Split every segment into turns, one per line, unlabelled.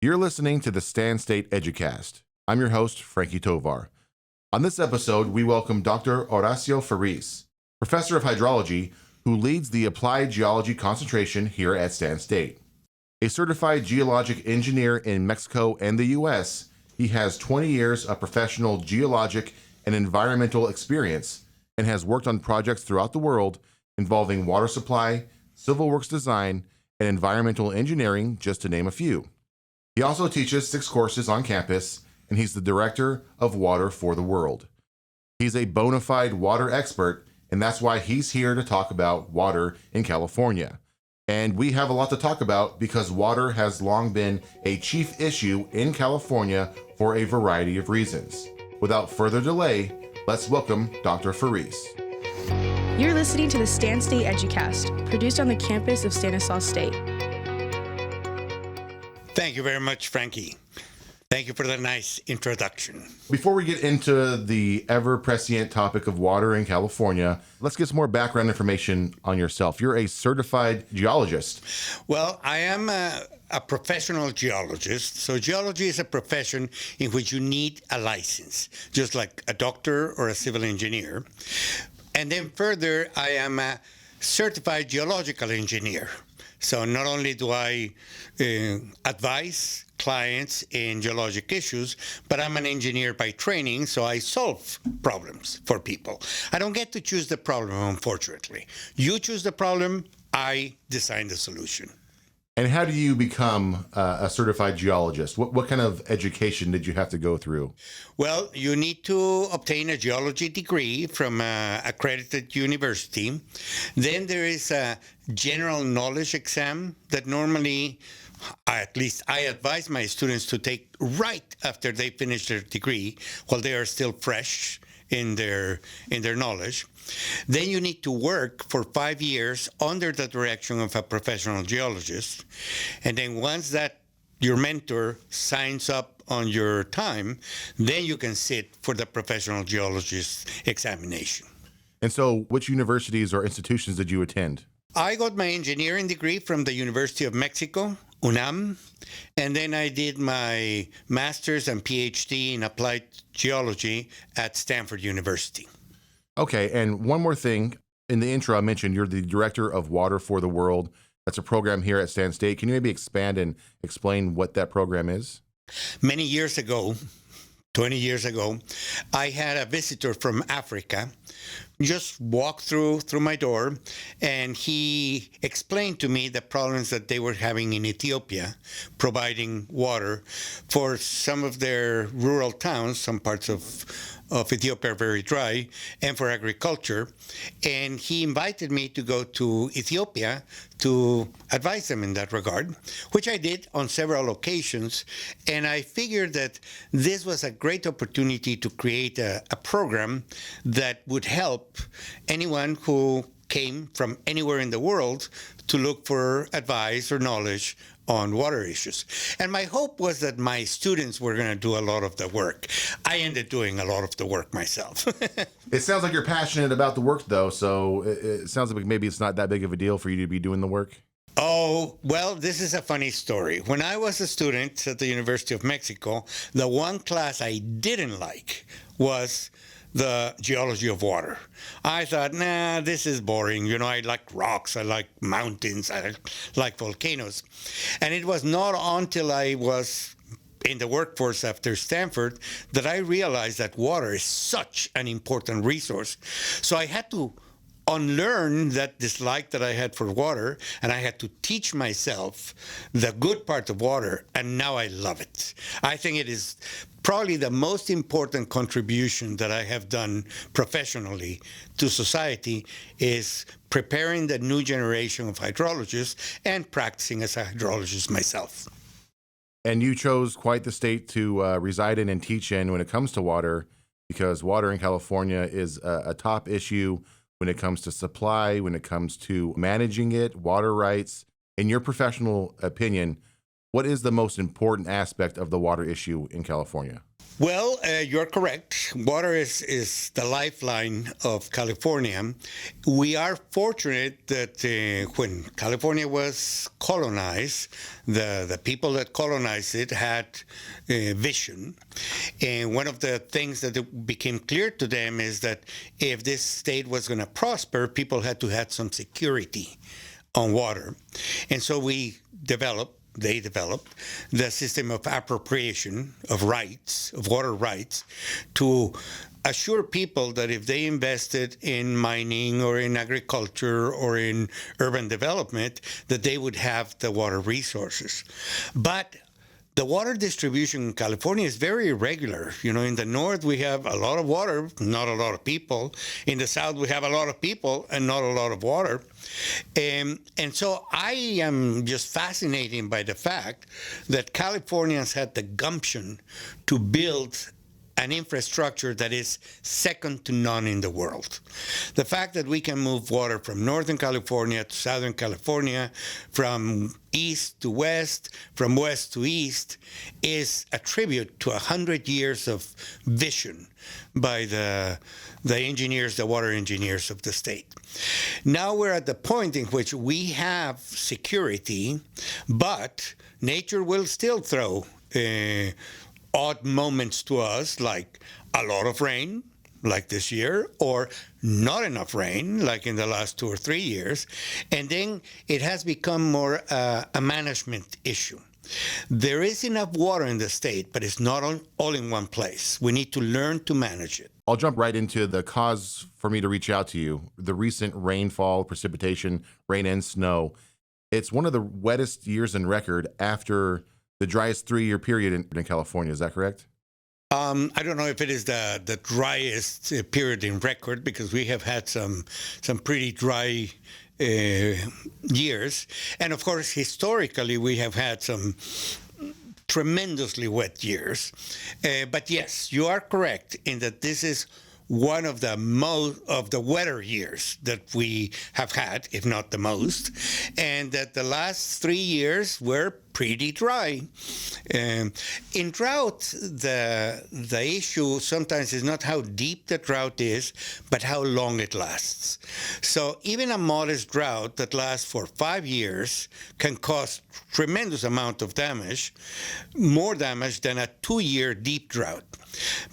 You're listening to the Stan State EduCast. I'm your host, Frankie Tovar. On this episode, we welcome Dr. Horacio Ferriz, professor of hydrology, who leads the applied geology concentration here at Stan State. A certified geologic engineer in Mexico and the U.S., he has 20 years of professional geologic and environmental experience and has worked on projects throughout the world involving water supply, civil works design, and environmental engineering, just to name a few. He also teaches 6 courses on campus, and he's the director of Water for the World. He's a bona fide water expert, and that's why he's here to talk about water in California. And we have a lot to talk about because water has long been a chief issue in California for a variety of reasons. Without further delay, let's welcome Dr. Ferriz.
You're listening to the Stan State EduCast, produced on the campus of Stanislaus State.
Thank you very much, Frankie. Thank you for the nice introduction.
Before we get into the ever-prescient topic of water in California, let's get some more background information on yourself. You're a certified geologist.
Well, I am a professional geologist. So geology is a profession in which you need a license, just like a doctor or a civil engineer. And then further, I am a certified geological engineer. So not only do I advise clients in geologic issues, but I'm an engineer by training, so I solve problems for people. I don't get to choose the problem, unfortunately. You choose the problem, I design the solution.
And how do you become a certified geologist? What kind of education did you have to go through?
Well, you need to obtain a geology degree from an accredited university. Then there is a general knowledge exam that normally, at least I advise my students to take right after they finish their degree, while they are still fresh in their knowledge. Then you need to work for 5 years under the direction of a professional geologist. And then once that your mentor signs up on your time, then you can sit for the professional geologist examination.
And so which universities or institutions did you attend?
I got my engineering degree from the University of Mexico, UNAM, and then I did my master's and PhD in applied geology at Stanford University.
Okay, and one more thing. In the intro, I mentioned you're the director of Water for the World. That's a program here at Stan State. Can you maybe expand and explain what that program is?
Many years ago, 20 years ago, I had a visitor from Africa just walk through my door, and he explained to me the problems that they were having in Ethiopia, providing water for some of their rural towns. Some parts of Ethiopia are very dry, and for agriculture. And he invited me to go to Ethiopia to advise them in that regard, which I did on several occasions. And I figured that this was a great opportunity to create a program that would help anyone who came from anywhere in the world to look for advice or knowledge on water issues. And my hope was that my students were going to do a lot of the work. I ended doing a lot of the work myself.
It sounds like you're passionate about the work, though, so it sounds like maybe it's not that big of a deal for you to be doing the work.
Oh, well, this is a funny story. When I was a student at the University of Mexico, the one class I didn't like was the geology of water. I thought, this is boring. You know, I like rocks, I like mountains, I like volcanoes. And it was not until I was in the workforce after Stanford that I realized that water is such an important resource. So I had to unlearn that dislike that I had for water, and I had to teach myself the good part of water, and now I love it. I think it is probably the most important contribution that I have done professionally to society is preparing the new generation of hydrologists and practicing as a hydrologist myself.
And you chose quite the state to reside in and teach in when it comes to water, because water in California is a top issue when it comes to supply, when it comes to managing it, water rights. In your professional opinion, what is the most important aspect of the water issue in California?
Well, you're correct. Water is the lifeline of California. We are fortunate that when California was colonized, the people that colonized it had vision. And one of the things that became clear to them is that if this state was going to prosper, people had to have some security on water. And so they developed the system of appropriation of rights, of water rights, to assure people that if they invested in mining or in agriculture or in urban development, that they would have the water resources. But the water distribution in California is very irregular. You know, in the north, we have a lot of water, not a lot of people. In the south, we have a lot of people and not a lot of water. And so I am just fascinated by the fact that Californians had the gumption to build an infrastructure that is second to none in the world. The fact that we can move water from Northern California to Southern California, from east to west, from west to east, is a tribute to 100 years of vision by the engineers, the water engineers of the state. Now we're at the point in which we have security, but nature will still throw odd moments to us, like a lot of rain, like this year, or not enough rain, like in the last 2 or 3 years. And then it has become more a management issue. There is enough water in the state, but it's not all in one place. We need to learn to manage it.
I'll jump right into the cause for me to reach out to you. The recent rainfall, precipitation, rain and snow. It's one of the wettest years in record after the driest 3-year period in California. Is that correct?
I don't know if it is the driest period in record, because we have had some pretty dry years. And of course, historically, we have had some tremendously wet years. But yes, you are correct in that this is one of the wetter years that we have had, if not the most, and that the last 3 years were pretty dry. In drought, the issue sometimes is not how deep the drought is, but how long it lasts. So even a modest drought that lasts for 5 years can cause tremendous amount of damage, more damage than a 2-year deep drought,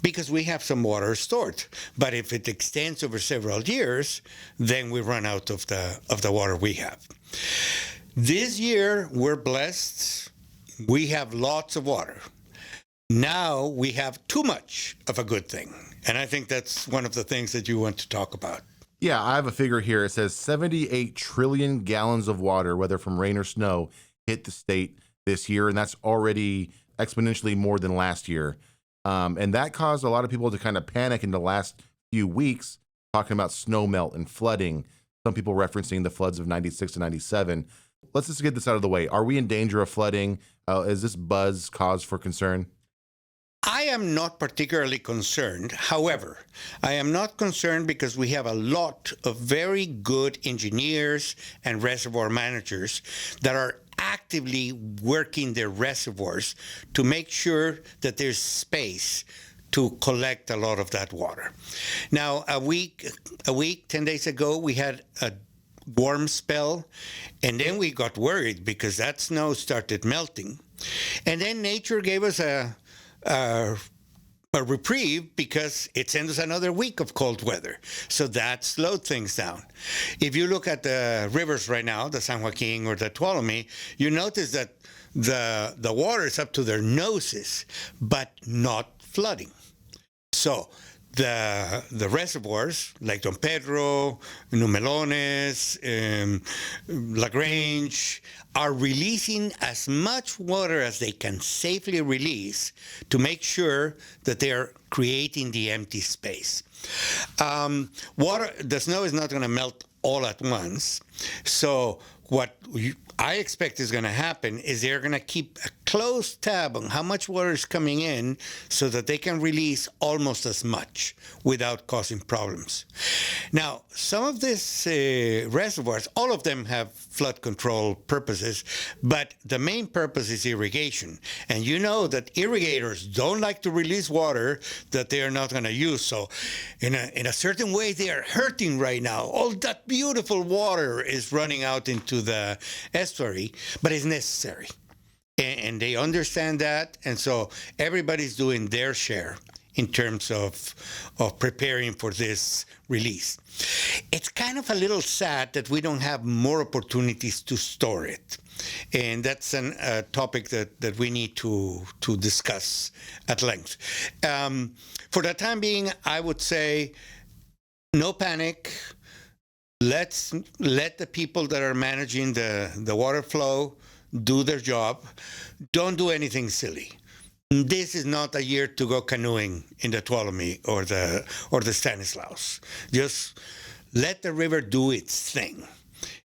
because we have some water stored. But if it extends over several years, then we run out of the water we have. This year, we're blessed. We have lots of water. Now we have too much of a good thing. And I think that's one of the things that you want to talk about.
Yeah, I have a figure here. It says 78 trillion gallons of water, whether from rain or snow, hit the state this year. And that's already exponentially more than last year. And that caused a lot of people to kind of panic in the last few weeks, talking about snow melt and flooding. Some people referencing the floods of 96 to 97. Let's just get this out of the way. Are we in danger of flooding? Is this buzz cause for concern?
I am not particularly concerned. However, I am not concerned because we have a lot of very good engineers and reservoir managers that are actively working their reservoirs to make sure that there's space to collect a lot of that water. Now, a week, 10 days ago, we had a warm spell, and then we got worried because that snow started melting. And then nature gave us a reprieve because it sent us another week of cold weather. So that slowed things down. If you look at the rivers right now, the San Joaquin or the Tuolumne, you notice that the water is up to their noses, but not flooding. So the reservoirs like Don Pedro, Numelones, LaGrange are releasing as much water as they can safely release to make sure that they are creating the empty space. The snow is not going to melt all at once. So what I expect is going to happen is they're going to keep a close tab on how much water is coming in so that they can release almost as much without causing problems. Now, some of these reservoirs, all of them have flood control purposes, but the main purpose is irrigation. And you know that irrigators don't like to release water that they are not going to use. So in a certain way, they are hurting right now. All that beautiful water is running out into the estuary, but it's necessary. And they understand that, and so everybody's doing their share in terms of preparing for this release. It's kind of a little sad that we don't have more opportunities to store it. And that's a topic that we need to discuss at length. For the time being, I would say no panic. Let's let the people that are managing the water flow do their job. Don't do anything silly. This is not a year to go canoeing in the Tuolumne or the Stanislaus. Just let the river do its thing.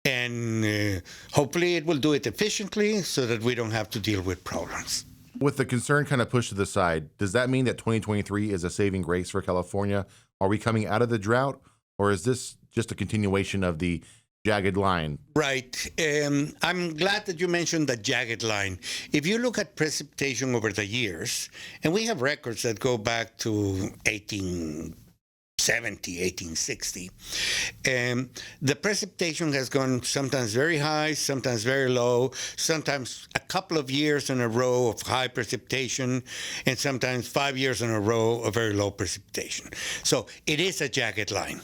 And hopefully it will do it efficiently so that we don't have to deal with problems.
With the concern kind of pushed to the side, does that mean that 2023 is a saving grace for California? Are we coming out of the drought, or is this just a continuation of the jagged line?
Right. I'm glad that you mentioned the jagged line. If you look at precipitation over the years, and we have records that go back to 1870, 1860, the precipitation has gone sometimes very high, sometimes very low, sometimes a couple of years in a row of high precipitation, and sometimes 5 years in a row of very low precipitation. So it is a jagged line.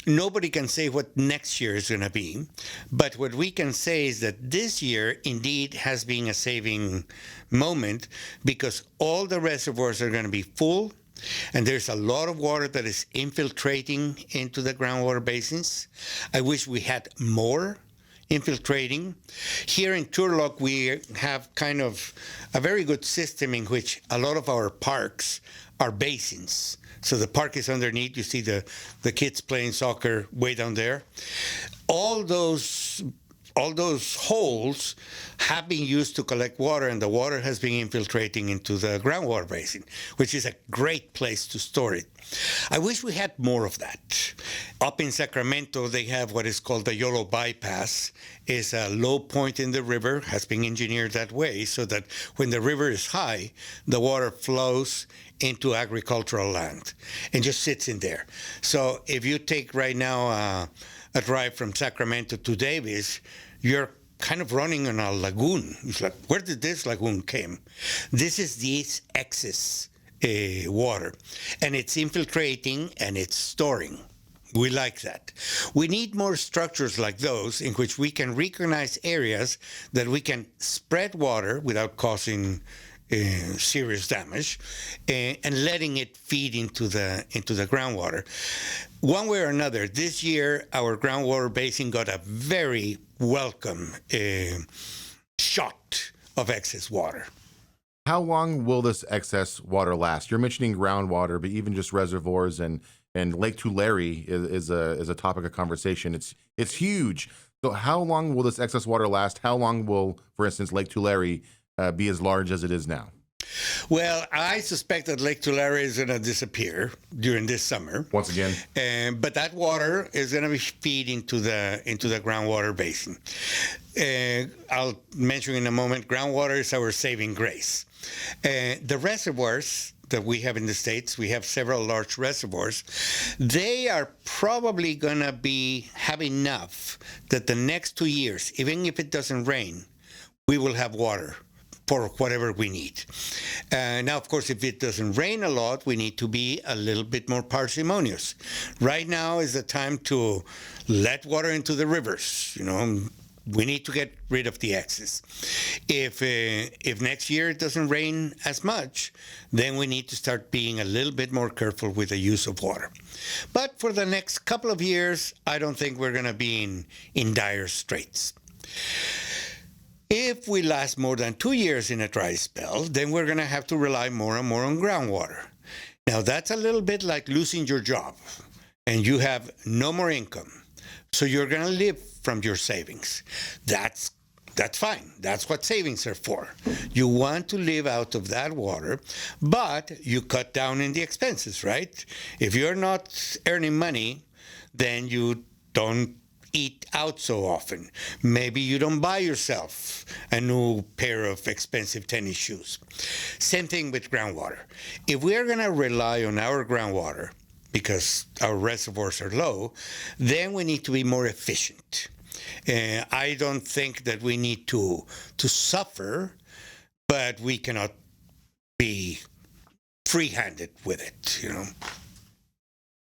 Nobody can say what next year is going to be, but what we can say is that this year indeed has been a saving moment because all the reservoirs are going to be full, and there's a lot of water that is infiltrating into the groundwater basins. I wish we had more infiltrating. Here in Turlock, we have kind of a very good system in which a lot of our parks are basins. So the park is underneath. You see the kids playing soccer way down there. All those holes have been used to collect water, and the water has been infiltrating into the groundwater basin, which is a great place to store it. I wish we had more of that. Up in Sacramento, they have what is called the Yolo Bypass. It's a low point in the river, has been engineered that way, so that when the river is high, the water flows into agricultural land and just sits in there. So if you take right now a drive from Sacramento to Davis, you're kind of running on a lagoon. It's like, where did this lagoon came? This is this excess water, and it's infiltrating and it's storing. We like that. We need more structures like those in which we can recognize areas that we can spread water without causing serious damage, and letting it feed into the groundwater. One way or another, this year our groundwater basin got a very welcome shot of excess water.
How long will this excess water last? You're mentioning groundwater, but even just reservoirs and Lake Tulare is a topic of conversation. It's huge. So how long will this excess water last? How long will, for instance, Lake Tulare be as large as it is now?
Well, I suspect that Lake Tulare is going to disappear during this summer.
Once again.
But that water is going to be feed into the groundwater basin. I'll mention in a moment, groundwater is our saving grace. The reservoirs that we have in the States, we have several large reservoirs. They are probably going to have enough that the next 2 years, even if it doesn't rain, we will have water for whatever we need. Now, of course, if it doesn't rain a lot, we need to be a little bit more parsimonious. Right now is the time to let water into the rivers. We need to get rid of the excess. If next year it doesn't rain as much, then we need to start being a little bit more careful with the use of water. But for the next couple of years, I don't think we're going to be in dire straits. If we last more than 2 years in a dry spell, then we're going to have to rely more and more on groundwater. Now, that's a little bit like losing your job, and you have no more income. So you're going to live from your savings. That's that's fine. That's what savings are for. You want to live out of that water, but you cut down in the expenses, right? If you're not earning money, then you don't eat out so often. Maybe you don't buy yourself a new pair of expensive tennis shoes. Same thing with groundwater. If we're going to rely on our groundwater because our reservoirs are low, then we need to be more efficient. I don't think that we need to suffer, but we cannot be free-handed with it, you know.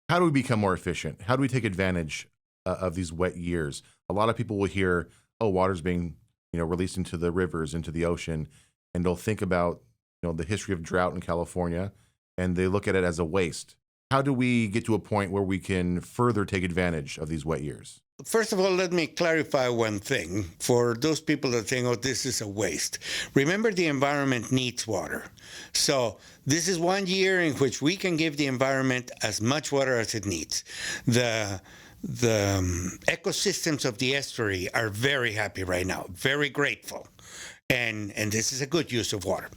How do we become more efficient? How do we take advantage of these wet years? A lot of people will hear, oh, water's being, released into the rivers, into the ocean, and they'll think about, the history of drought in California, and they look at it as a waste. How do we get to a point where we can further take advantage of these wet years?
First of all, let me clarify one thing for those people that think, oh, this is a waste. Remember, the environment needs water. So this is 1 year in which we can give the environment as much water as it needs. The ecosystems of the estuary are very happy right now, very grateful. And this is a good use of water.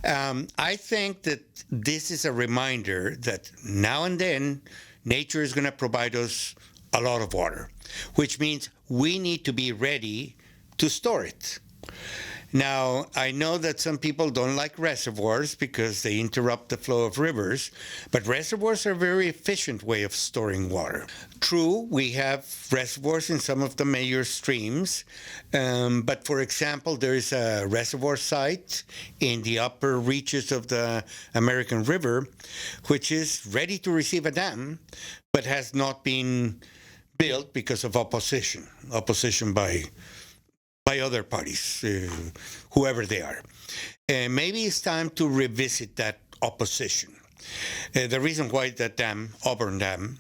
I think that this is a reminder that now and then nature is going to provide us a lot of water, which means we need to be ready to store it. Now, I know that some people don't like reservoirs because they interrupt the flow of rivers, but reservoirs are a very efficient way of storing water. True, we have reservoirs in some of the major streams, but for example, there is a reservoir site in the upper reaches of the American River, which is ready to receive a dam, but has not been built because of opposition by other parties, whoever they are. Maybe it's time to revisit that opposition. The reason why that dam, Auburn Dam,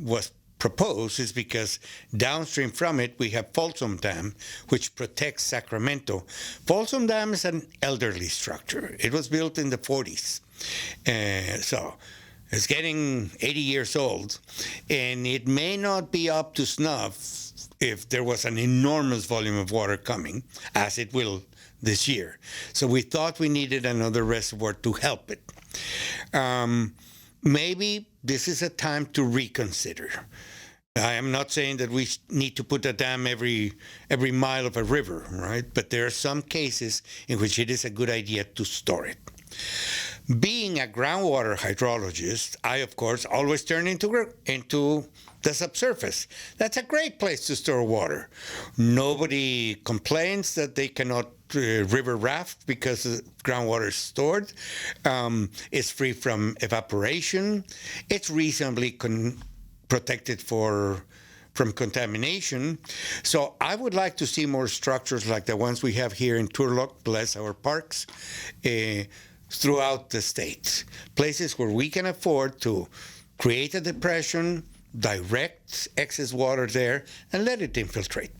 was proposed is because downstream from it, we have Folsom Dam, which protects Sacramento. Folsom Dam is an elderly structure. It was built in the 40s. So it's getting 80 years old, and it may not be up to snuff if there was an enormous volume of water coming, as it will this year. So we thought we needed another reservoir to help it. Maybe this is a time to reconsider. I am not saying that we need to put a dam every mile of a river, right? But there are some cases in which it is a good idea to store it. Being a groundwater hydrologist, I, of course, always turn into the subsurface. That's a great place to store water. Nobody complains that they cannot river raft because the groundwater is stored. It's free from evaporation. It's reasonably protected from contamination. So I would like to see more structures like the ones we have here in Turlock, bless our parks, throughout the state. Places where we can afford to create a depression, direct excess water there, and let it infiltrate.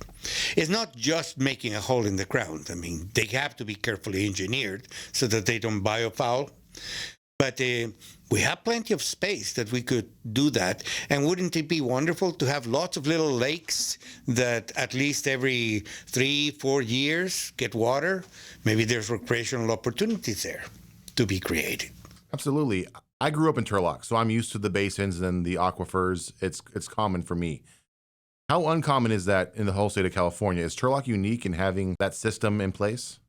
It's not just making a hole in the ground. I mean, they have to be carefully engineered so that they don't biofoul. But we have plenty of space that we could do that. And wouldn't it be wonderful to have lots of little lakes that at least every 3-4 years get water? Maybe there's recreational opportunities there to be created.
Absolutely. I grew up in Turlock, so I'm used to the basins and the aquifers. It's common for me. How uncommon is that in the whole state of California? Is Turlock unique in having that system in place?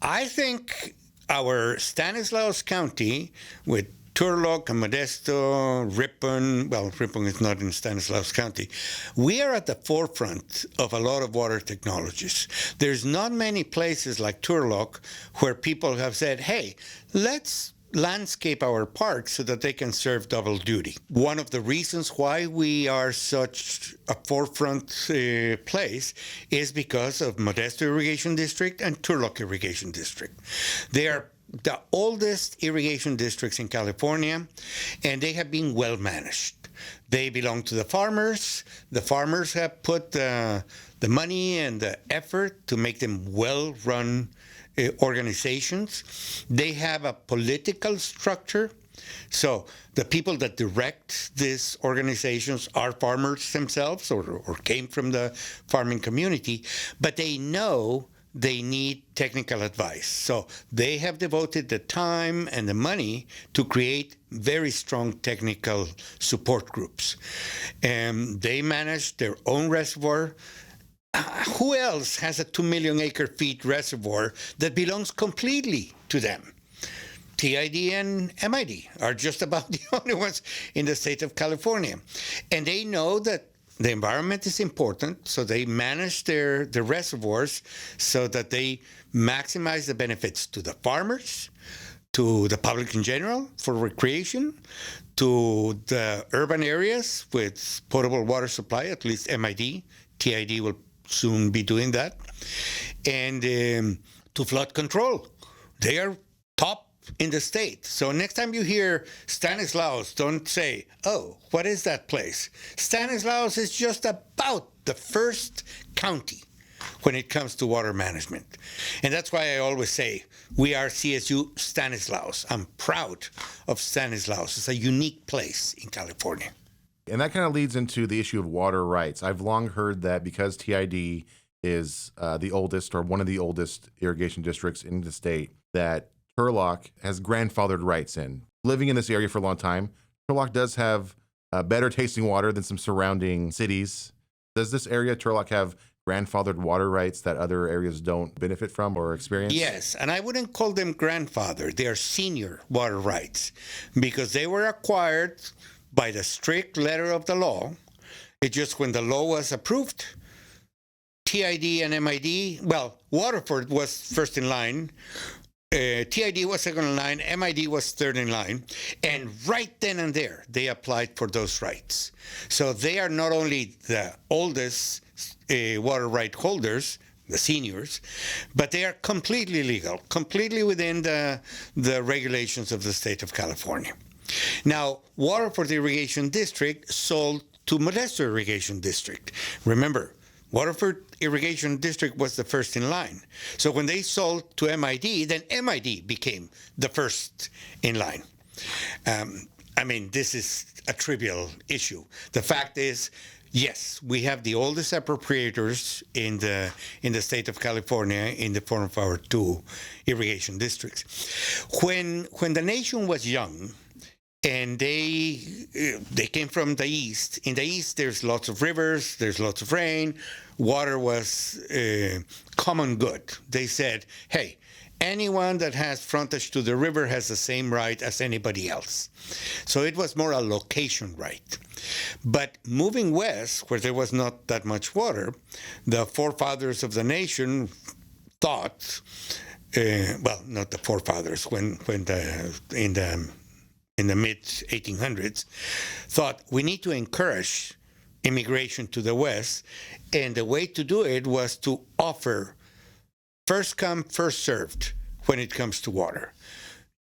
I think our Stanislaus County, with Turlock and Modesto, Ripon, well, Ripon is not in Stanislaus County, we are at the forefront of a lot of water technologies. There's not many places like Turlock where people have said, hey, let's landscape our parks so that they can serve double duty. One of the reasons why we are such a forefront place is because of Modesto Irrigation District and Turlock Irrigation District. They are the oldest irrigation districts in California, and they have been well managed. They belong to the farmers. The farmers have put the money and the effort to make them well-run organizations. They have a political structure So the people that direct these organizations are farmers themselves or came from the farming community, but they know they need technical advice. So they have devoted the time and the money to create very strong technical support groups. And they manage their own reservoir. Who else has a 2 million acre feet reservoir that belongs completely to them? TID and MID are just about the only ones in the state of California. And they know that the environment is important, so they manage their reservoirs so that they maximize the benefits to the farmers, to the public in general for recreation, to the urban areas with potable water supply, at least MID. TID will soon be doing that. And to flood control. They are top in the state. So next time you hear Stanislaus, don't say, oh, what is that place? Stanislaus is just about the first county when it comes to water management. And that's why I always say, we are CSU Stanislaus. I'm proud of Stanislaus. It's a unique place in California.
And that kind of leads into the issue of water rights. I've long heard that because TID is the oldest or one of the oldest irrigation districts in the state, that Turlock has grandfathered rights in. Living in this area for a long time, Turlock does have better tasting water than some surrounding cities. Does this area, Turlock, have grandfathered water rights that other areas don't benefit from or experience?
Yes, and I wouldn't call them grandfather. They are senior water rights because they were acquired by the strict letter of the law. It's just when the law was approved, TID and MID, well, Waterford was first in line, TID was second in line, MID was third in line, and right then and there, they applied for those rights. So they are not only the oldest water right holders, the seniors, but they are completely legal, completely within the regulations of the state of California. Now, Waterford Irrigation District sold to Modesto Irrigation District. Remember, Waterford Irrigation District was the first in line. So when they sold to MID, then MID became the first in line. I mean, this is a trivial issue. The fact is, yes, we have the oldest appropriators in the state of California in the form of our two irrigation districts. When the nation was young, and they came from the east. In the east, there's lots of rivers, there's lots of rain. Water was common good. They said, hey, anyone that has frontage to the river has the same right as anybody else. So it was more a location right. But moving west, where there was not that much water, the forefathers of the nation thought, well, not the forefathers, in the mid-1800s, thought we need to encourage immigration to the West, and the way to do it was to offer first come, first served when it comes to water.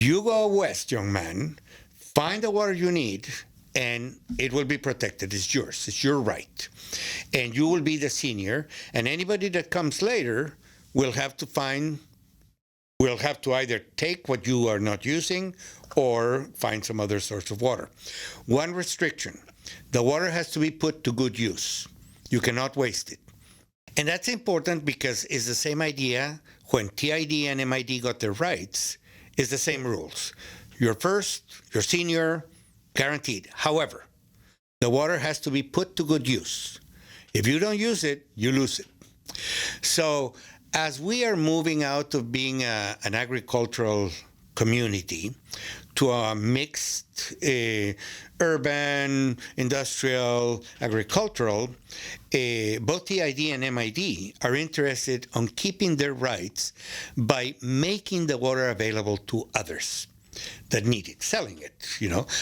You go west, young man, find the water you need, and it will be protected. It's yours. It's your right. And you will be the senior, and anybody that comes later will have to either take what you are not using or find some other source of water. One restriction, the water has to be put to good use. You cannot waste it. And that's important because it's the same idea when TID and MID got their rights, it's the same rules. You're first, you're senior, guaranteed. However, the water has to be put to good use. If you don't use it, you lose it. So as we are moving out of being an agricultural community to a mixed urban, industrial, agricultural, both TID and MID are interested on keeping their rights by making the water available to others that need it, selling it,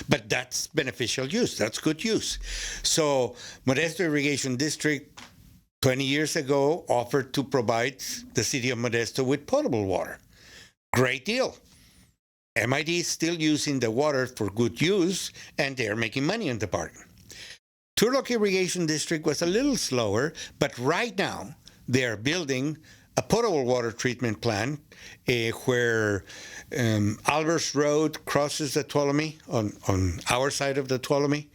but that's beneficial use, that's good use. So Modesto Irrigation District 20 years ago offered to provide the city of Modesto with potable water. Great deal. MID is still using the water for good use, and they're making money in the bargain. Turlock Irrigation District was a little slower, but right now they are building a potable water treatment plant where Albers Road crosses the Tuolumne on our side of the Tuolumne.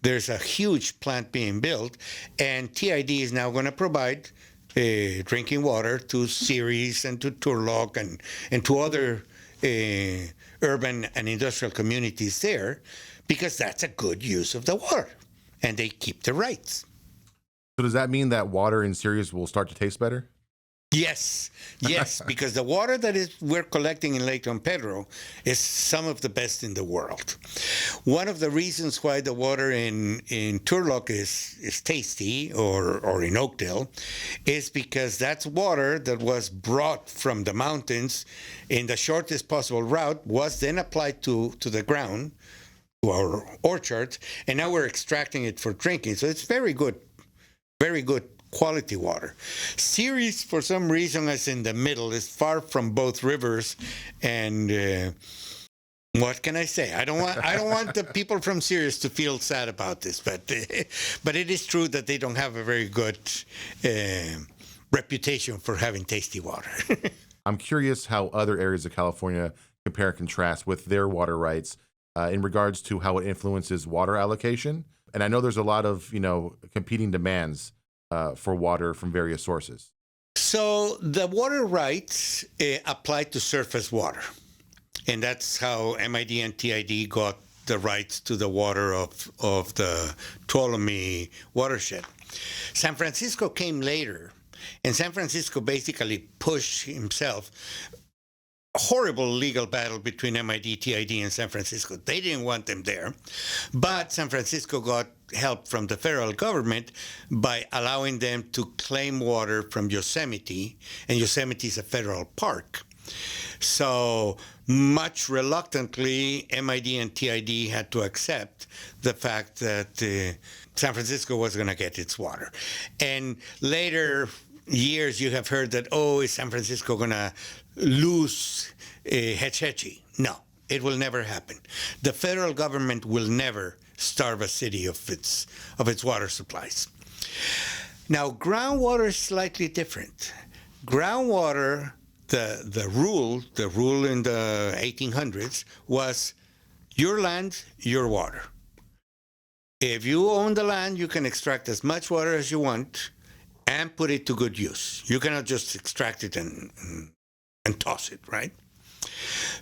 There's a huge plant being built, and TID is now going to provide drinking water to Ceres and to Turlock and to other urban and industrial communities there, because that's a good use of the water, and they keep the rights.
So does that mean that water in Ceres will start to taste better?
Yes, because the water that we're collecting in Lake Don Pedro is some of the best in the world. One of the reasons why the water in Turlock is tasty, or in Oakdale, is because that's water that was brought from the mountains in the shortest possible route, was then applied to the ground, to our orchards, and now we're extracting it for drinking. So it's very good quality water. Ceres, for some reason, is in the middle. It's far from both rivers, and what can I say? I don't want the people from Ceres to feel sad about this, but it is true that they don't have a very good reputation for having tasty water.
I'm curious how other areas of California compare and contrast with their water rights in regards to how it influences water allocation. And I know there's a lot of competing demands for water from various sources.
So the water rights apply to surface water. And that's how MID and TID got the rights to the water of the Tuolumne watershed. San Francisco came later, and San Francisco basically pushed himself. A horrible legal battle between MID, TID, and San Francisco. They didn't want them there, but San Francisco got help from the federal government by allowing them to claim water from Yosemite, and Yosemite is a federal park. So much reluctantly, MID and TID had to accept the fact that San Francisco was going to get its water. And later years, you have heard that, is San Francisco going to lose Hetch Hetchy? No, it will never happen. The federal government will never starve a city of its water supplies. Now, groundwater is slightly different. Groundwater, the rule in the 1800s was your land, your water. If you own the land, you can extract as much water as you want and put it to good use. You cannot just extract it and toss it, right?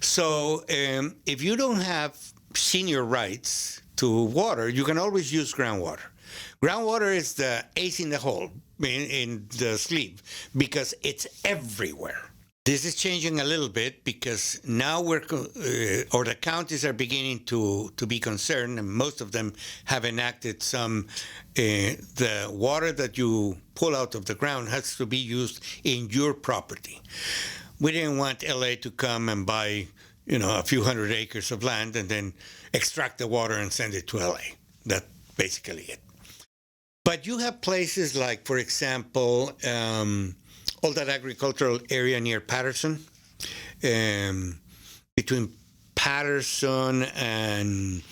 So if you don't have senior rights to water, you can always use groundwater. Groundwater is the ace in the hole, in the sleeve, because it's everywhere. This is changing a little bit because now the counties are beginning to be concerned, and most of them have enacted the water that you pull out of the ground has to be used in your property. We didn't want LA to come and buy, a few hundred acres of land and then extract the water and send it to LA. That's basically it. But you have places like, for example, all that agricultural area near Patterson, between Patterson and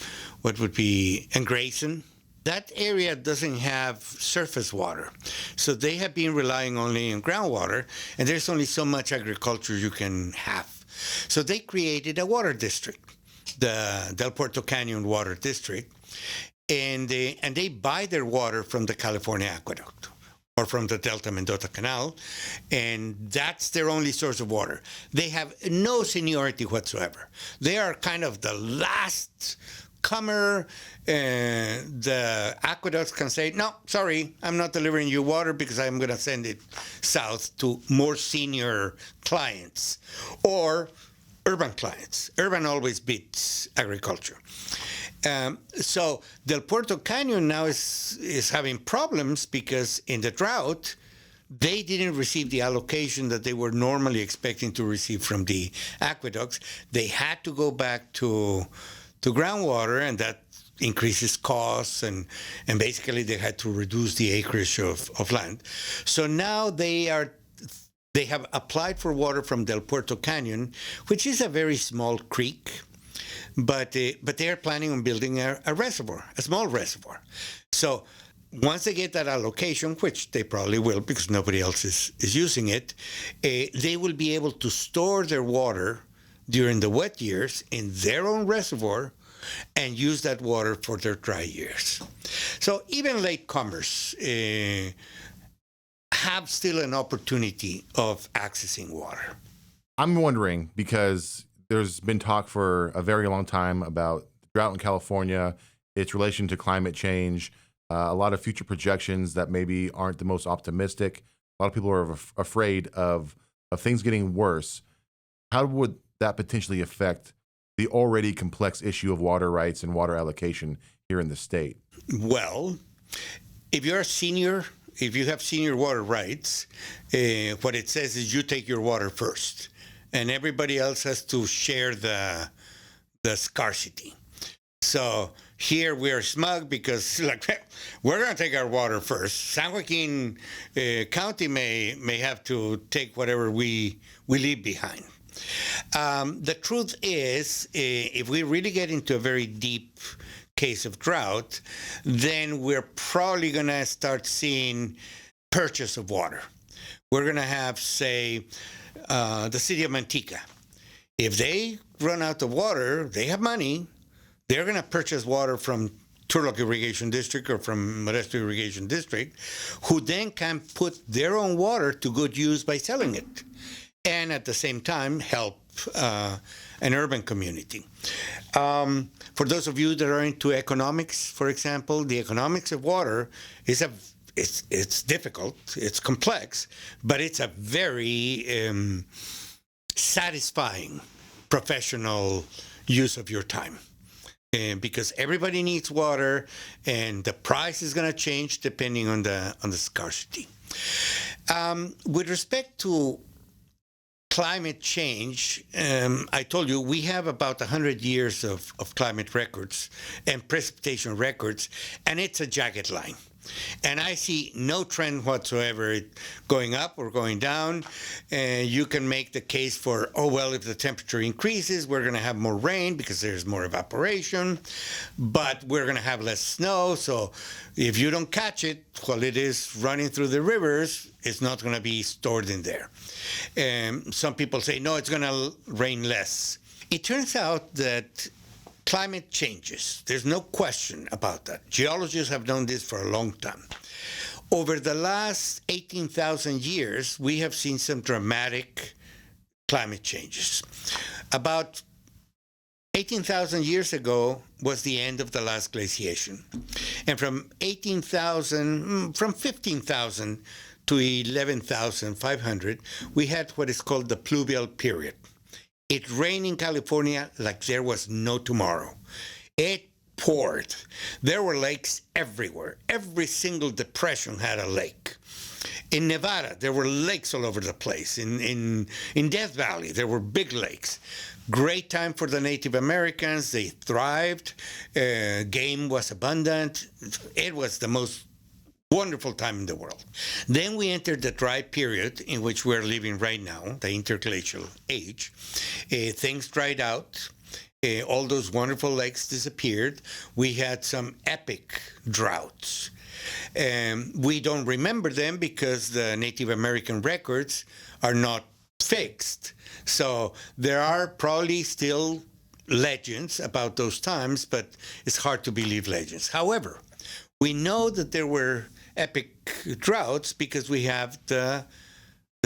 Grayson. That area doesn't have surface water. So they have been relying only on groundwater, and there's only so much agriculture you can have. So they created a water district, the Del Puerto Canyon Water District, and they buy their water from the California Aqueduct or from the Delta Mendota Canal, and that's their only source of water. They have no seniority whatsoever. They are kind of the last comer. The aqueducts can say, no, sorry, I'm not delivering you water because I'm going to send it south to more senior clients or urban clients. Urban always beats agriculture. So Del Puerto Canyon now is having problems because in the drought, they didn't receive the allocation that they were normally expecting to receive from the aqueducts. They had to go back to groundwater, and that increases costs, and basically they had to reduce the acreage of land. So now they have applied for water from Del Puerto Canyon, which is a very small creek. But they are planning on building a reservoir, a small reservoir. So once they get that allocation, which they probably will because nobody else is using it, they will be able to store their water during the wet years in their own reservoir and use that water for their dry years. So even latecomers have still an opportunity of accessing water.
I'm wondering, because there's been talk for a very long time about drought in California, its relation to climate change, a lot of future projections that maybe aren't the most optimistic. A lot of people are afraid of things getting worse. How would that potentially affect the already complex issue of water rights and water allocation here in the state?
Well, if you're a senior, if you have senior water rights, what it says is you take your water first, and everybody else has to share the scarcity. So here we're smug because we're going to take our water first. San Joaquin County may have to take whatever we leave behind. The truth is, if we really get into a very deep case of drought, then we're probably going to start seeing purchase of water. We're going to have, say, the city of Manteca. If they run out of water, they have money. They're going to purchase water from Turlock Irrigation District or from Modesto Irrigation District, who then can put their own water to good use by selling it, and at the same time help an urban community. For those of you that are into economics, for example, the economics of water is it's difficult, it's complex, but it's a very satisfying professional use of your time. Because everybody needs water, and the price is going to change depending on the scarcity. With respect to climate change, I told you we have about 100 years of climate records and precipitation records, and it's a jagged line. And I see no trend whatsoever going up or going down. And you can make the case for, oh, well, if the temperature increases, we're going to have more rain because there's more evaporation, but we're going to have less snow. So if you don't catch it while it is running through the rivers, it's not going to be stored in there. Some people say, no, it's going to rain less. It turns out that climate changes. There's no question about that. Geologists have known this for a long time. Over the last 18,000 years, we have seen some dramatic climate changes. About 18,000 years ago was the end of the last glaciation. And from 15,000 to 11,500, we had what is called the pluvial period. It rained in California like there was no tomorrow. It poured. There were lakes everywhere. Every single depression had a lake. In Nevada, there were lakes all over the place. In Death Valley, there were big lakes. Great time for the Native Americans. They thrived. Game was abundant. It was the most wonderful time in the world. Then we entered the dry period in which we're living right now, the interglacial age. Things dried out. All those wonderful lakes disappeared. We had some epic droughts. We don't remember them because the Native American records are not fixed. So there are probably still legends about those times, but it's hard to believe legends. However, we know that there were epic droughts because we have the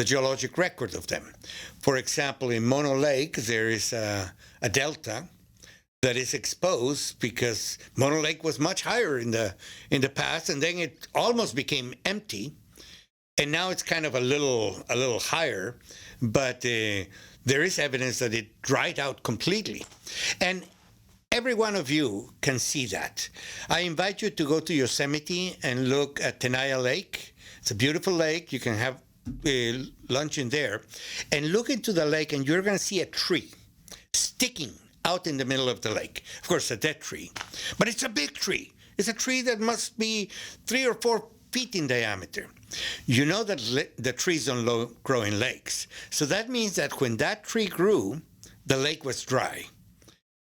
geologic record of them. For example, in Mono Lake, there is a delta that is exposed because Mono Lake was much higher in the past, and then it almost became empty, and now it's kind of a little higher, but there is evidence that it dried out completely. And every one of you can see that. I invite you to go to Yosemite and look at Tenaya Lake. It's a beautiful lake. You can have lunch in there. And look into the lake, and you're going to see a tree sticking out in the middle of the lake. Of course, a dead tree. But it's a big tree. It's a tree that must be 3 or 4 feet in diameter. You know that the trees don't grow in lakes. So that means that when that tree grew, the lake was dry.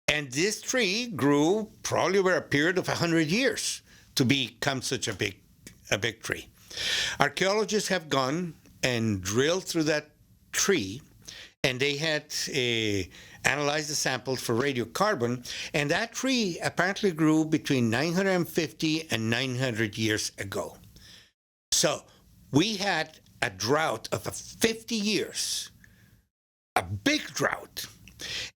And this tree grew probably over a period of 100 years to become such a big a big tree. Archaeologists have gone and drilled through that tree, and they had analyzed the samples for radiocarbon, and that tree apparently grew between 950 and 900 years ago. So we had a drought of 50 years, a big drought.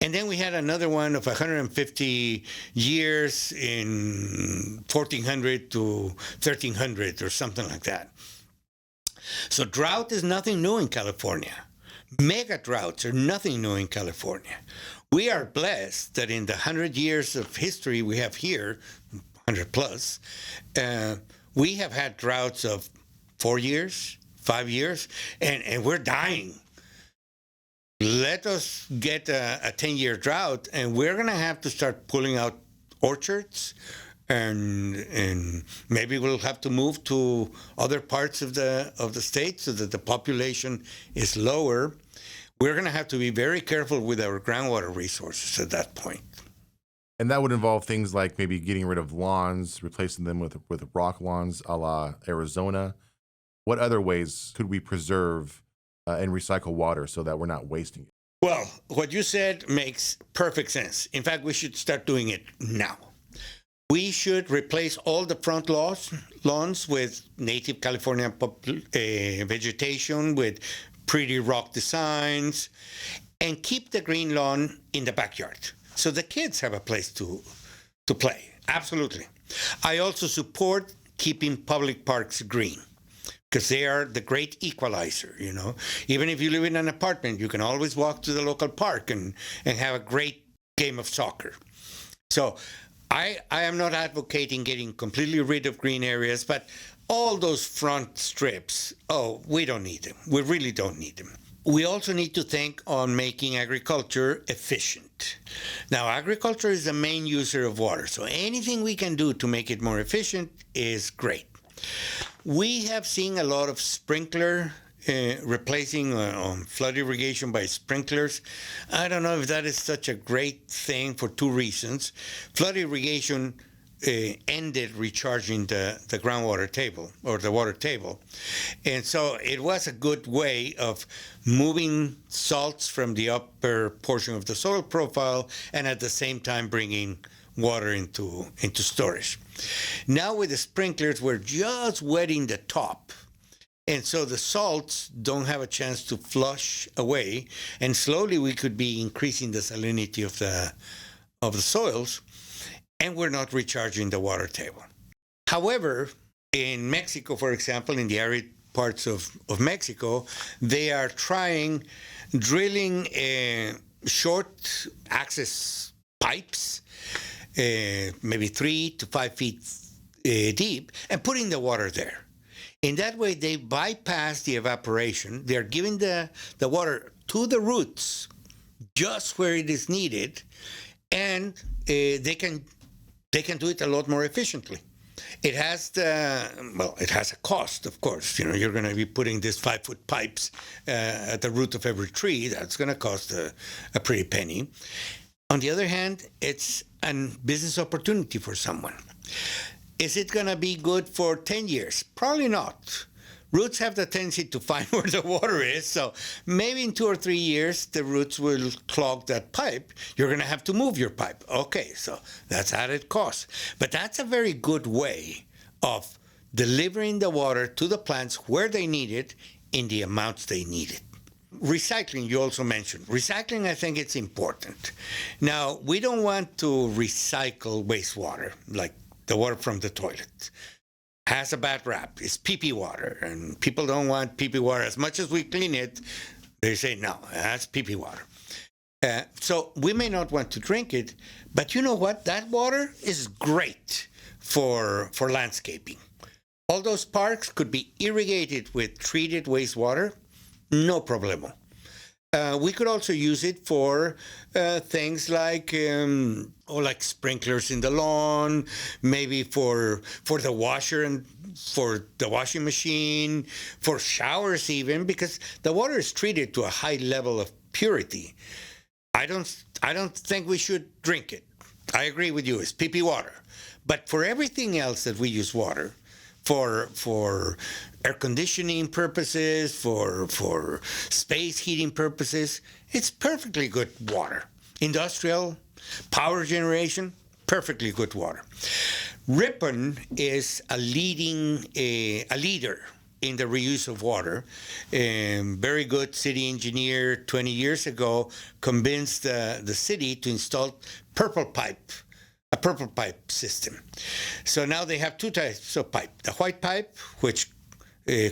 And then we had another one of 150 years in 1400 to 1300 or something like that. So drought is nothing new in California. Mega droughts are nothing new in California. We are blessed that in the 100 years of history we have here, 100 plus, we have had droughts of 4 years, 5 years, and we're dying. Let us get a 10-year drought, and we're going to have to start pulling out orchards, and maybe we'll have to move to other parts of the state so that the population is lower. We're going to have to be very careful with our groundwater resources at that point.
And that would involve things like maybe getting rid of lawns, replacing them with rock lawns a la Arizona. What other ways could we preserve and recycle water so that we're not wasting it?
Well, what you said makes perfect sense. In fact, we should start doing it now. We should replace all the front lawns with native California vegetation, with pretty rock designs, and keep the green lawn in the backyard so the kids have a place to play. Absolutely. I also support keeping public parks green, because they are the great equalizer, you know. Even if you live in an apartment, you can always walk to the local park and have a great game of soccer. So I am not advocating getting completely rid of green areas, but all those front strips, we don't need them. We really don't need them. We also need to think on making agriculture efficient. Now, agriculture is the main user of water, so anything we can do to make it more efficient is great. We have seen a lot of sprinkler replacing flood irrigation by sprinklers. I don't know if that is such a great thing for two reasons. Flood irrigation ended recharging the groundwater table or the water table. And so it was a good way of moving salts from the upper portion of the soil profile and at the same time bringing water into storage. Now with the sprinklers, we're just wetting the top. And so the salts don't have a chance to flush away, and slowly we could be increasing the salinity of the soils, and we're not recharging the water table. However, in Mexico, for example, in the arid parts of Mexico, they are trying drilling short access pipes, maybe 3 to 5 feet deep, and putting the water there. In that way, they bypass the evaporation. They're giving the water to the roots just where it is needed, and they can do it a lot more efficiently. It has a cost, of course. You know, you're going to be putting these 5-foot pipes at the root of every tree. That's going to cost a pretty penny. On the other hand, it's a business opportunity for someone. Is it going to be good for 10 years? Probably not. Roots have the tendency to find where the water is, so maybe in 2 or 3 years, the roots will clog that pipe. You're going to have to move your pipe. Okay, so that's added cost. But that's a very good way of delivering the water to the plants where they need it in the amounts they need it. Recycling, you also mentioned. Recycling, I think it's important. Now, we don't want to recycle wastewater, like the water from the toilet. Has a bad rap. It's pee-pee water, and people don't want pee-pee water. As much as we clean it, they say, no, that's pee-pee water. So we may not want to drink it, but you know what? That water is great for landscaping. All those parks could be irrigated with treated wastewater, no problemo. We could also use it for things like sprinklers in the lawn, maybe for the washer and for the washing machine, for showers even, because the water is treated to a high level of purity. I don't think we should drink it. I agree with you. It's pee-pee water. But for everything else that we use water, for air conditioning purposes, for space heating purposes. It's perfectly good water. Industrial, power generation, perfectly good water. Ripon is a leader in the reuse of water. Very good city engineer 20 years ago convinced the city to install a purple pipe system. So now they have two types of pipe: the white pipe, which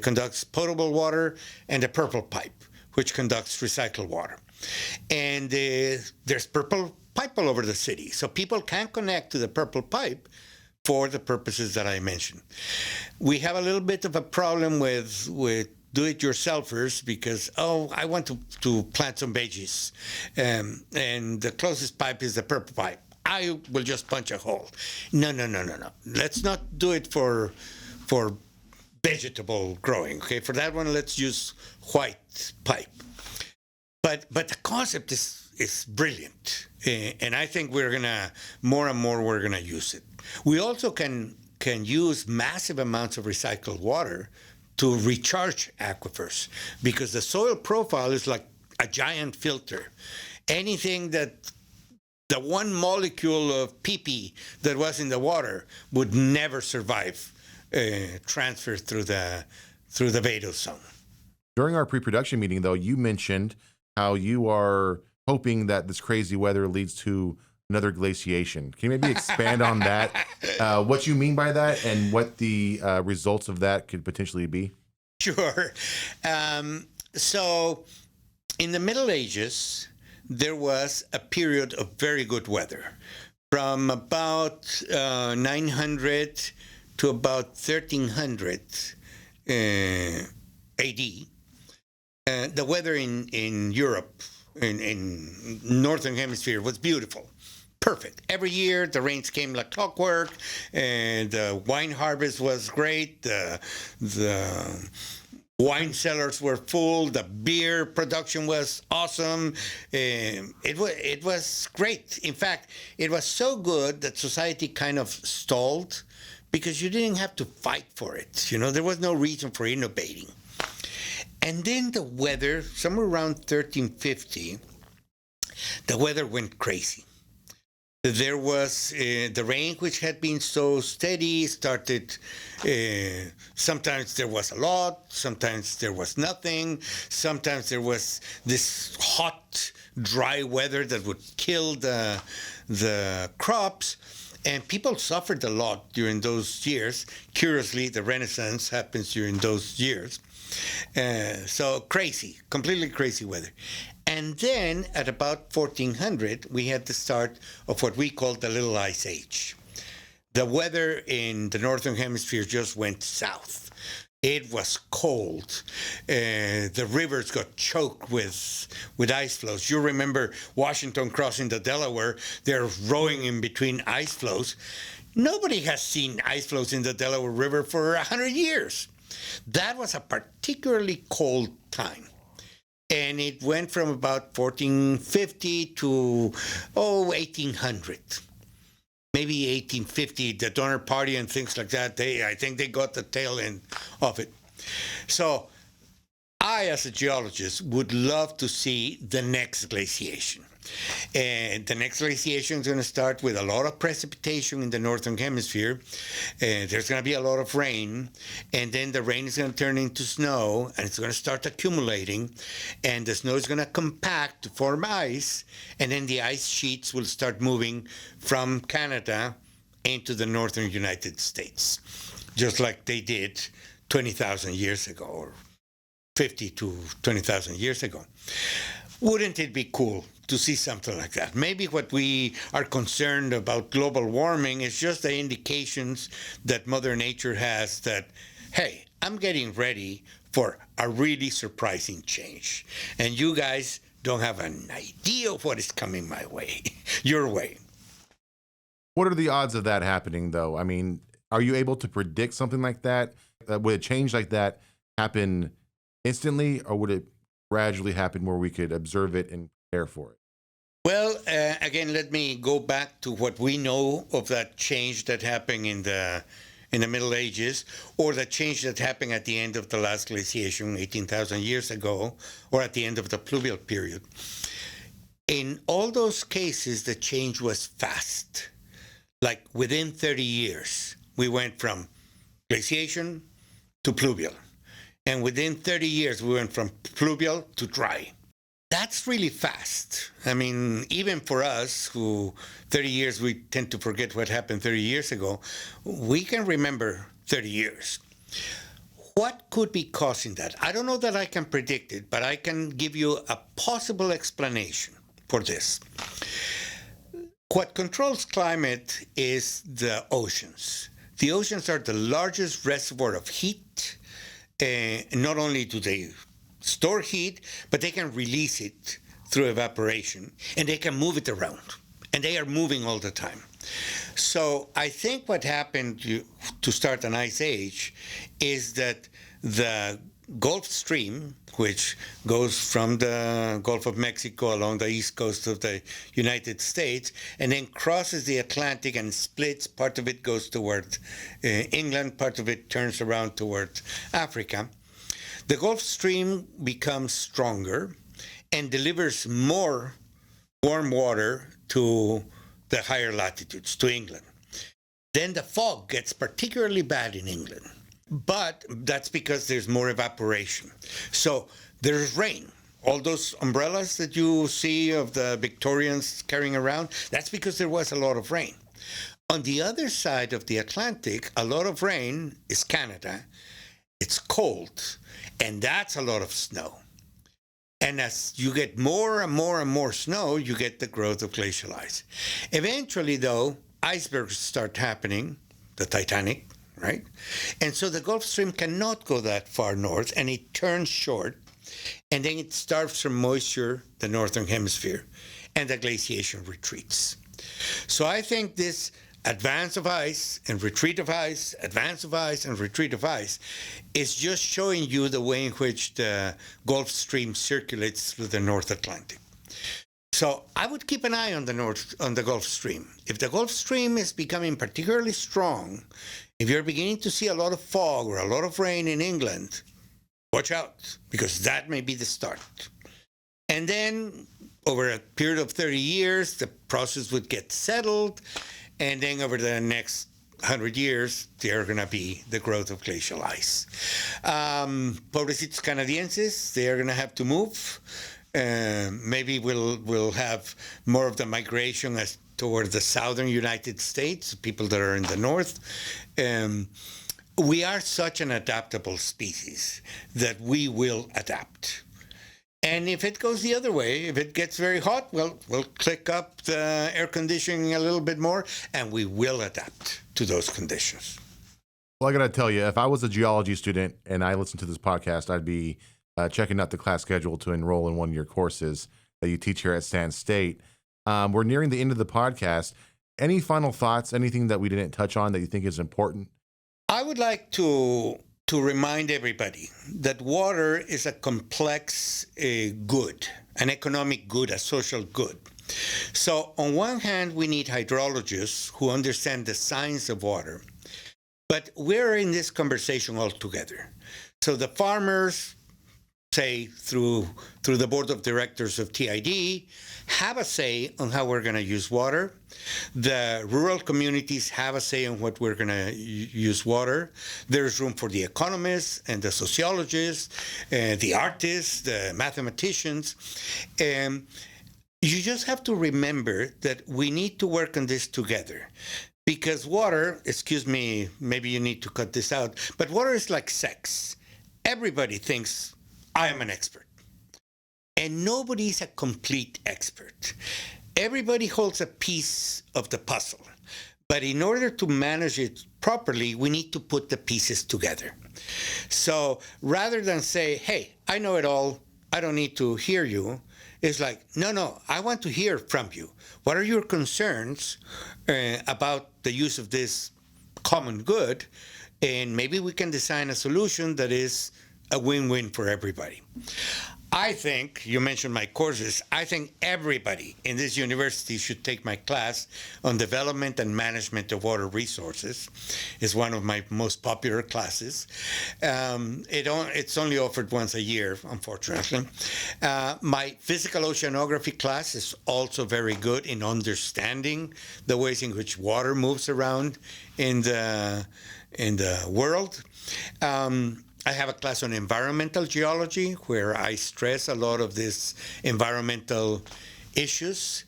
conducts potable water, and the purple pipe, which conducts recycled water. And there's purple pipe all over the city, so people can connect to the purple pipe for the purposes that I mentioned. We have a little bit of a problem with do-it-yourselfers because, I want to plant some veggies, and the closest pipe is the purple pipe. I will just punch a hole. No. Let's not do it for vegetable growing. Okay, for that one, let's use white pipe. But the concept is brilliant, and I think we're gonna more and more we're gonna use it. We also can use massive amounts of recycled water to recharge aquifers because the soil profile is like a giant filter. Anything that the one molecule of pee-pee that was in the water would never survive transfer through the vadal zone.
During our pre-production meeting, though, you mentioned how you are hoping that this crazy weather leads to another glaciation. Can you maybe expand on that? What you mean by that, and what the results of that could potentially be?
Sure. So, in the Middle Ages, there was a period of very good weather. From about 900 to about 1300 AD, the weather in Europe, in Northern Hemisphere, was beautiful. Perfect. Every year, the rains came like clockwork, and the wine harvest was great. The wine cellars were full. The beer production was awesome. It was great. In fact, it was so good that society kind of stalled because you didn't have to fight for it. There was no reason for innovating. And then the weather, somewhere around 1350, the weather went crazy. There was the rain, which had been so steady, started. Sometimes there was a lot, sometimes there was nothing, sometimes there was this hot, dry weather that would kill the crops, and people suffered a lot during those years. Curiously, the Renaissance happens during those years. So crazy, completely crazy weather. And then at about 1400, we had the start of what we call the Little Ice Age. The weather in the Northern Hemisphere just went south. It was cold. The rivers got choked with ice flows. You remember Washington crossing the Delaware. They're rowing in between ice flows. Nobody has seen ice flows in the Delaware River for 100 years. That was a particularly cold time. And it went from about 1450 to, 1800. Maybe 1850, the Donner Party and things like that. I think they got the tail end of it. So I, as a geologist, would love to see the next glaciation. And the next glaciation is going to start with a lot of precipitation in the Northern Hemisphere. And there's going to be a lot of rain. And then the rain is going to turn into snow, and it's going to start accumulating. And the snow is going to compact to form ice. And then the ice sheets will start moving from Canada into the northern United States, just like they did 20,000 years ago, or 50 to 20,000 years ago. Wouldn't it be cool to see something like that? Maybe what we are concerned about global warming is just the indications that Mother Nature has that, hey, I'm getting ready for a really surprising change. And you guys don't have an idea of what is coming my way, your way.
What are the odds of that happening, though? I mean, are you able to predict something like that? Would a change like that happen instantly, or would it gradually happen where we could observe it and prepare for it?
Well, again, let me go back to what we know of that change that happened in the in the Middle Ages, or the change that happened at the end of the last glaciation 18,000 years ago, or at the end of the pluvial period. In all those cases, the change was fast. Like within 30 years, we went from glaciation to pluvial. And within 30 years, we went from pluvial to dry. That's really fast. I mean, even for us, who 30 years, we tend to forget what happened 30 years ago, we can remember 30 years. What could be causing that? I don't know that I can predict it, but I can give you a possible explanation for this. What controls climate is the oceans. The oceans are the largest reservoir of heat. Not only do they store heat, but they can release it through evaporation, and they can move it around. And they are moving all the time. So I think what happened to start an ice age is that the Gulf Stream, which goes from the Gulf of Mexico along the east coast of the United States, and then crosses the Atlantic and splits. Part of it goes toward England, part of it turns around toward Africa. The Gulf Stream becomes stronger and delivers more warm water to the higher latitudes, to England. Then the fog gets particularly bad in England. But that's because there's more evaporation. So there's rain. All those umbrellas that you see of the Victorians carrying around, that's because there was a lot of rain. On the other side of the Atlantic, a lot of rain is Canada. It's cold, and that's a lot of snow. And as you get more and more and more snow, you get the growth of glacial ice. Eventually, though, icebergs start happening, the Titanic, right? And so the Gulf Stream cannot go that far north, and it turns short, and then it starves from moisture, the northern hemisphere, and the glaciation retreats. So I think this advance of ice and retreat of ice, advance of ice and retreat of ice, is just showing you the way in which the Gulf Stream circulates through the North Atlantic. So I would keep an eye on the Gulf Stream. If the Gulf Stream is becoming particularly strong, if you're beginning to see a lot of fog or a lot of rain in England, watch out, because that may be the start. And then over a period of 30 years, the process would get settled, and then over the next 100 years, there are going to be the growth of glacial ice. Pobrecitos canadienses, they are going to have to move. Maybe we'll have more of the migration as toward the southern United States, people that are in the north. We are such an adaptable species that we will adapt. And if it goes the other way, if it gets very hot, well, we'll click up the air conditioning a little bit more, and we will adapt to those conditions.
Well, I got to tell you, if I was a geology student and I listened to this podcast, I'd be checking out the class schedule to enroll in one of your courses that you teach here at Stan State. We're nearing the end of the podcast. Any final thoughts, anything that we didn't touch on that you think is important?
I would like to remind everybody that water is a complex good, an economic good, a social good. So on one hand, we need hydrologists who understand the science of water, but we're in this conversation all together. So the farmers, say through the board of directors of TID, have a say on how we're going to use water. The rural communities have a say on what we're going to use water. There's room for the economists and the sociologists, the artists, the mathematicians. You just have to remember that we need to work on this together. Because water, excuse me, maybe you need to cut this out, but water is like sex. Everybody thinks I am an expert. And nobody's a complete expert. Everybody holds a piece of the puzzle. But in order to manage it properly, we need to put the pieces together. So rather than say, hey, I know it all, I don't need to hear you, it's like, no, I want to hear from you. What are your concerns about the use of this common good? And maybe we can design a solution that is a win-win for everybody. I think, you mentioned my courses, I think everybody in this university should take my class on development and management of water resources. It's one of my most popular classes. It's only offered once a year, unfortunately. My physical oceanography class is also very good in understanding the ways in which water moves around in the world. I have a class on environmental geology where I stress a lot of these environmental issues.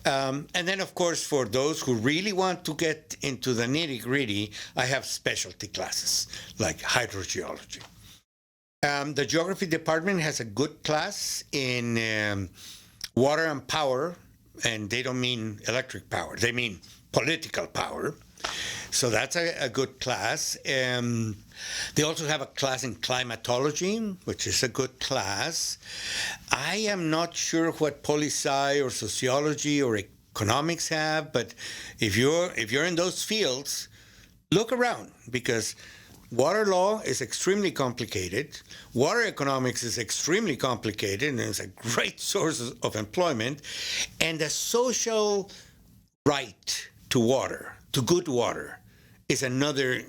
And then, of course, for those who really want to get into the nitty-gritty, I have specialty classes like hydrogeology. The geography department has a good class in water and power, and they don't mean electric power, they mean political power. So that's a good class. They also have a class in climatology, which is a good class. I am not sure what poli-sci or sociology or economics have, but if you're in those fields, look around, because water law is extremely complicated. Water economics is extremely complicated, and it's a great source of employment. And the social right to water, to good water, is another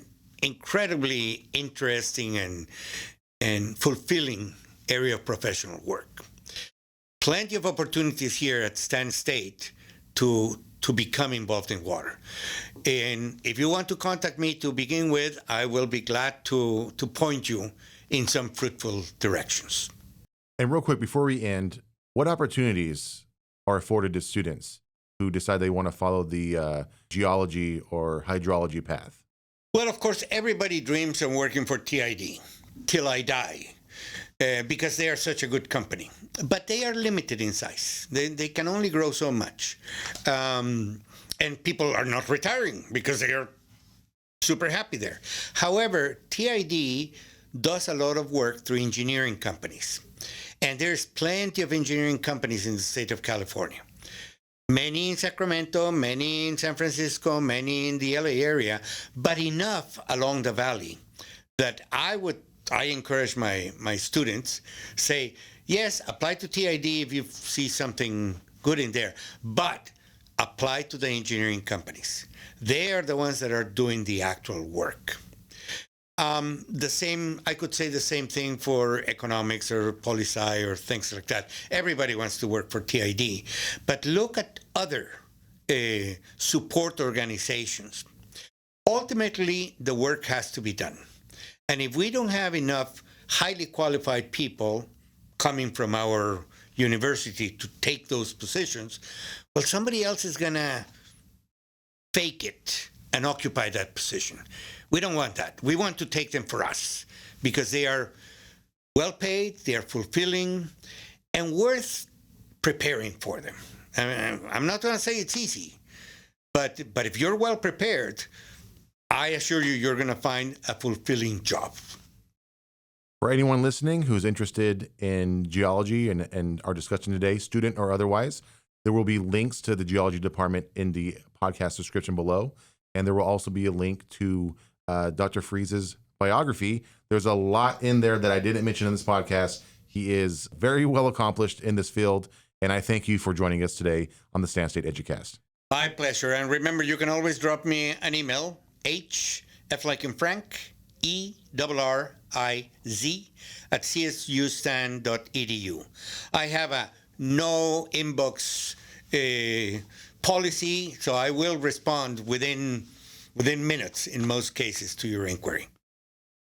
incredibly interesting and fulfilling area of professional work. Plenty of opportunities here at Stan State to become involved in water. And if you want to contact me to begin with, I will be glad to point you in some fruitful directions.
And real quick, before we end, what opportunities are afforded to students who decide they want to follow the geology or hydrology path?
Well, of course, everybody dreams of working for TID till I die, because they are such a good company. But they are limited in size. They can only grow so much. And people are not retiring because they are super happy there. However, TID does a lot of work through engineering companies. And there's plenty of engineering companies in the state of California. Many in Sacramento, many in San Francisco, many in the LA area, but enough along the valley that I encourage my students, say, yes, apply to TID if you see something good in there, but apply to the engineering companies. They are the ones that are doing the actual work. I could say the same thing for economics or poli-sci or things like that. Everybody wants to work for TID, but look at other support organizations. Ultimately, the work has to be done. And if we don't have enough highly qualified people coming from our university to take those positions, well, somebody else is going to fake it and occupy that position. We don't want that. We want to take them for us because they are well paid, they are fulfilling, and worth preparing for them. I'm not going to say it's easy, but if you're well prepared, I assure you, you're going to find a fulfilling job.
For anyone listening who's interested in geology and our discussion today, student or otherwise, there will be links to the geology department in the podcast description below. And there will also be a link to Dr. Ferriz's biography. There's a lot in there that I didn't mention in this podcast. He is very well accomplished in this field. And I thank you for joining us today on the Stan State EduCast.
My pleasure. And remember, you can always drop me an email, F like in Frank, ERRIZ @csustan.edu. I have a no inbox policy, so I will respond within minutes in most cases to your inquiry.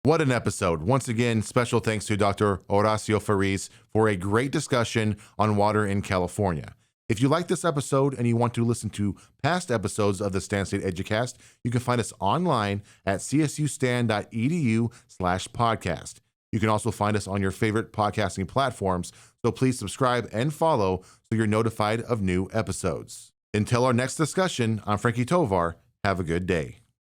What an episode. Once again, special thanks to Dr. Horacio Ferriz for a great discussion on water in California. If you like this episode and you want to listen to past episodes of the Stan State EduCast, you can find us online at csustan.edu/podcast. You can also find us on your favorite podcasting platforms, so please subscribe and follow so you're notified of new episodes. Until our next discussion, I'm Frankie Tovar. Have a good day.